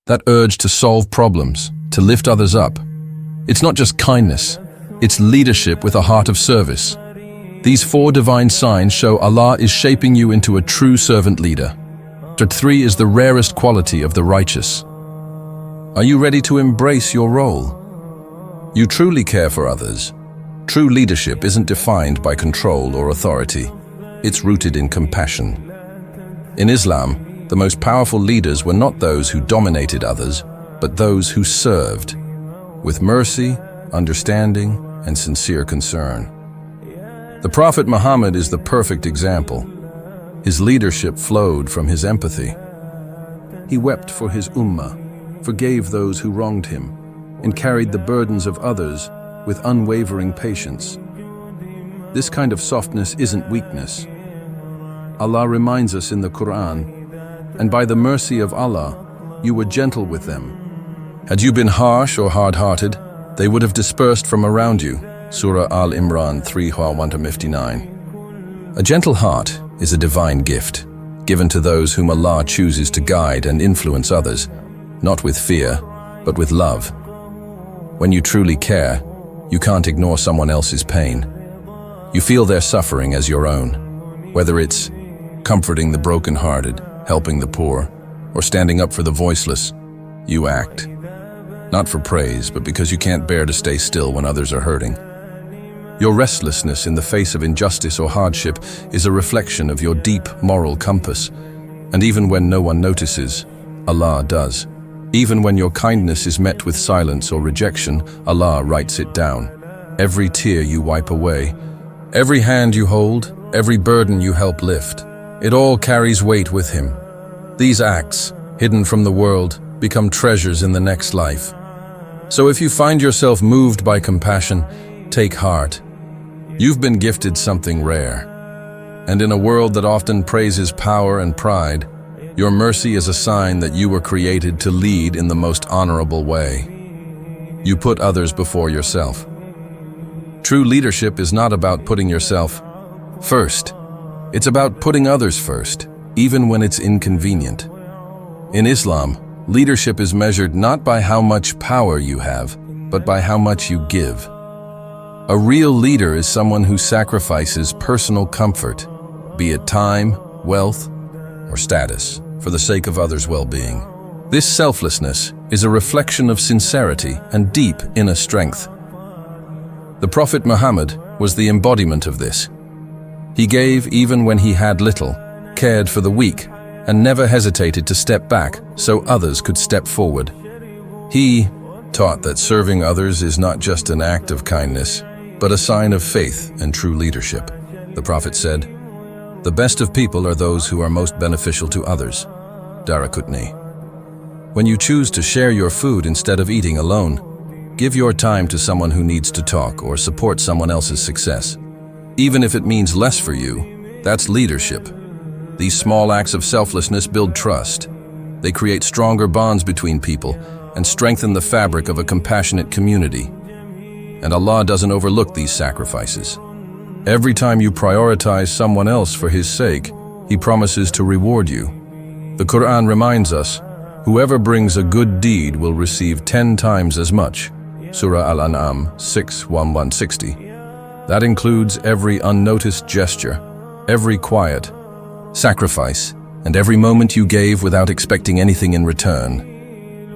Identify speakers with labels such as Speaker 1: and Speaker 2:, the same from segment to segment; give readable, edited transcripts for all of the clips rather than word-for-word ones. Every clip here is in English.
Speaker 1: that urge to solve problems, to lift others up. It's not just kindness, it's leadership with a heart of service. These 4 divine signs show Allah is shaping you into a true servant leader. 3 is the rarest quality of the righteous. Are you ready to embrace your role? You truly care for others. True leadership isn't defined by control or authority. It's rooted in compassion. In Islam, the most powerful leaders were not those who dominated others, but those who served, with mercy, understanding, and sincere concern. The Prophet Muhammad is the perfect example. His leadership flowed from his empathy. He wept for his ummah, forgave those who wronged him, and carried the burdens of others with unwavering patience. This kind of softness isn't weakness. Allah reminds us in the Quran, "And by the mercy of Allah, you were gentle with them. Had you been harsh or hard-hearted, they would have dispersed from around you." Surah Al-Imran 3:1-59. A gentle heart is a divine gift, given to those whom Allah chooses to guide and influence others, not with fear, but with love. When you truly care, you can't ignore someone else's pain. You feel their suffering as your own, whether it's comforting the broken-hearted, helping the poor, or standing up for the voiceless. You act, not for praise, but because you can't bear to stay still when others are hurting. Your restlessness in the face of injustice or hardship is a reflection of your deep moral compass. And even when no one notices, Allah does. Even when your kindness is met with silence or rejection, Allah writes it down. Every tear you wipe away, every hand you hold, every burden you help lift, it all carries weight with Him. These acts, hidden from the world, become treasures in the next life. So if you find yourself moved by compassion, take heart. You've been gifted something rare. And in a world that often praises power and pride, your mercy is a sign that you were created to lead in the most honorable way. You put others before yourself. True leadership is not about putting yourself first. It's about putting others first, even when it's inconvenient. In Islam, leadership is measured not by how much power you have, but by how much you give. A real leader is someone who sacrifices personal comfort, be it time, wealth, or status, for the sake of others' well-being. This selflessness is a reflection of sincerity and deep inner strength. The Prophet Muhammad was the embodiment of this. He gave even when he had little, cared for the weak, and never hesitated to step back so others could step forward. He taught that serving others is not just an act of kindness, but a sign of faith and true leadership. The Prophet said, "The best of people are those who are most beneficial to others." Daraqutni. When you choose to share your food instead of eating alone, give your time to someone who needs to talk or support someone else's success. Even if it means less for you, that's leadership. These small acts of selflessness build trust. They create stronger bonds between people and strengthen the fabric of a compassionate community. And Allah doesn't overlook these sacrifices. Every time you prioritize someone else for His sake, He promises to reward you. The Quran reminds us, "Whoever brings a good deed will receive 10 times as much." Surah Al-An'am 6:1-160. That includes every unnoticed gesture, every quiet sacrifice, and every moment you gave without expecting anything in return.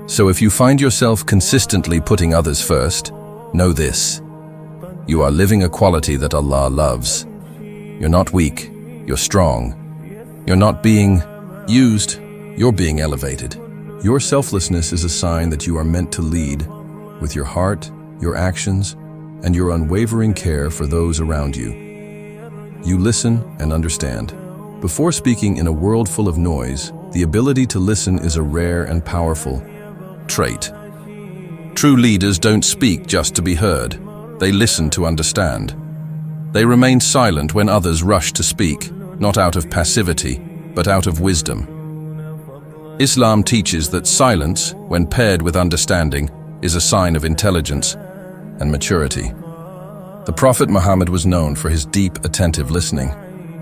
Speaker 1: So if you find yourself consistently putting others first, know this: you are living a quality that Allah loves. You're not weak, you're strong. You're not being used, you're being elevated. Your selflessness is a sign that you are meant to lead with your heart, your actions, and your unwavering care for those around you. You listen and understand. Before speaking in a world full of noise, the ability to listen is a rare and powerful trait. True leaders don't speak just to be heard. They listen to understand. They remain silent when others rush to speak, not out of passivity, but out of wisdom. Islam teaches that silence, when paired with understanding, is a sign of intelligence and maturity. The Prophet Muhammad was known for his deep, attentive listening.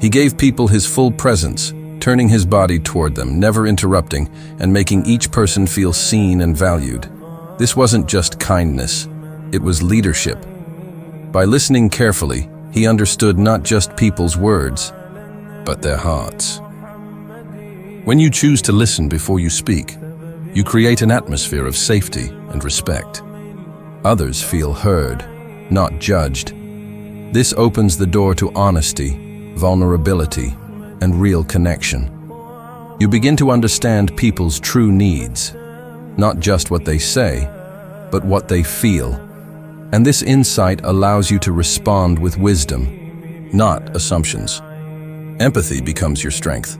Speaker 1: He gave people his full presence, turning his body toward them, never interrupting, and making each person feel seen and valued. This wasn't just kindness, it was leadership. By listening carefully, he understood not just people's words, but their hearts. When you choose to listen before you speak, you create an atmosphere of safety and respect. Others feel heard, not judged. This opens the door to honesty, vulnerability, and real connection. You begin to understand people's true needs, not just what they say, but what they feel. And this insight allows you to respond with wisdom, not assumptions. Empathy becomes your strength.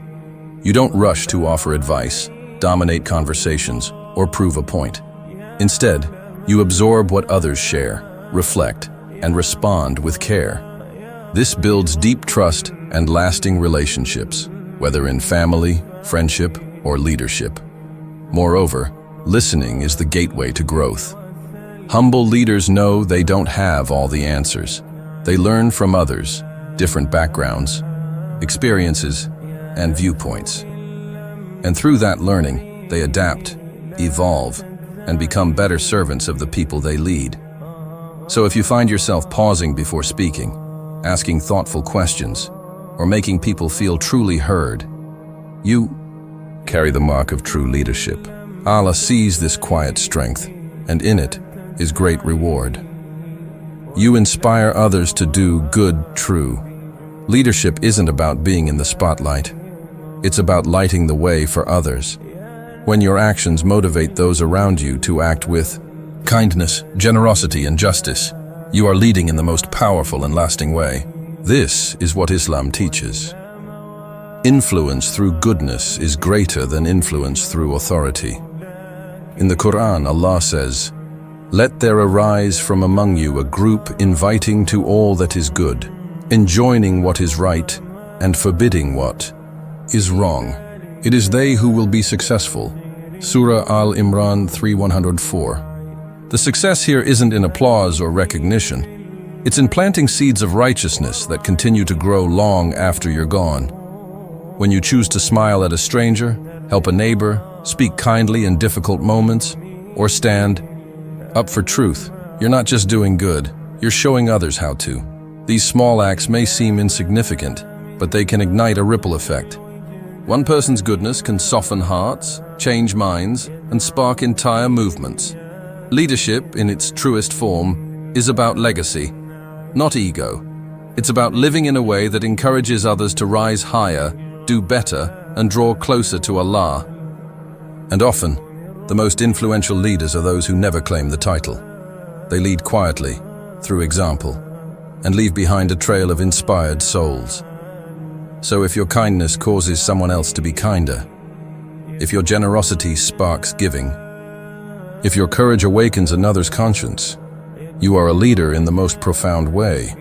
Speaker 1: You don't rush to offer advice, dominate conversations, or prove a point. Instead, you absorb what others share, reflect, and respond with care. This builds deep trust and lasting relationships, whether in family, friendship, or leadership. Moreover, listening is the gateway to growth. Humble leaders know they don't have all the answers. They learn from others, different backgrounds, experiences, and viewpoints. And through that learning, they adapt, evolve, and become better servants of the people they lead. So if you find yourself pausing before speaking, asking thoughtful questions, or making people feel truly heard, you carry the mark of true leadership. Allah sees this quiet strength, and in it is great reward. You inspire others to do good, true. Leadership isn't about being in the spotlight. It's about lighting the way for others. When your actions motivate those around you to act with kindness, generosity, and justice, you are leading in the most powerful and lasting way. This is what Islam teaches. Influence through goodness is greater than influence through authority. In the Quran, Allah says, "Let there arise from among you a group inviting to all that is good, enjoining what is right, and forbidding what is wrong. It is they who will be successful." Surah Al-Imran 3:104. The success here isn't in applause or recognition. It's in planting seeds of righteousness that continue to grow long after you're gone. When you choose to smile at a stranger, help a neighbor, speak kindly in difficult moments, or stand up for truth, you're not just doing good, you're showing others how to. These small acts may seem insignificant, but they can ignite a ripple effect. One person's goodness can soften hearts, change minds, and spark entire movements. Leadership, in its truest form, is about legacy, not ego. It's about living in a way that encourages others to rise higher, do better, and draw closer to Allah. And often, the most influential leaders are those who never claim the title. They lead quietly, through example, and leave behind a trail of inspired souls. So if your kindness causes someone else to be kinder, if your generosity sparks giving, if your courage awakens another's conscience, you are a leader in the most profound way.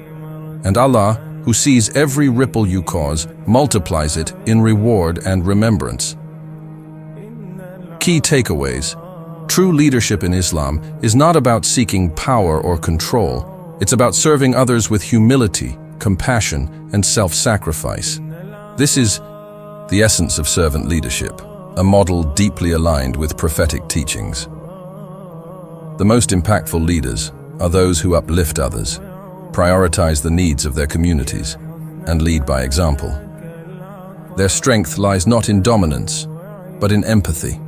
Speaker 1: And Allah, who sees every ripple you cause, multiplies it in reward and remembrance. Key takeaways. True leadership in Islam is not about seeking power or control. It's about serving others with humility, compassion, and self-sacrifice. This is the essence of servant leadership, a model deeply aligned with prophetic teachings. The most impactful leaders are those who uplift others, prioritize the needs of their communities, and lead by example. Their strength lies not in dominance, but in empathy.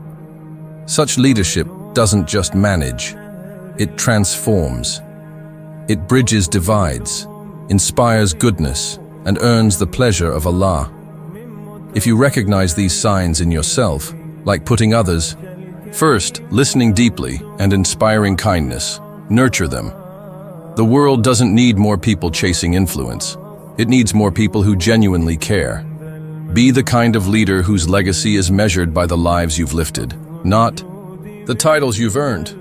Speaker 1: Such leadership doesn't just manage, it transforms. It bridges divides, inspires goodness, and earns the pleasure of Allah. If you recognize these signs in yourself, like putting others first, listening deeply, and inspiring kindness, nurture them. The world doesn't need more people chasing influence. It needs more people who genuinely care. Be the kind of leader whose legacy is measured by the lives you've lifted, not the titles you've earned.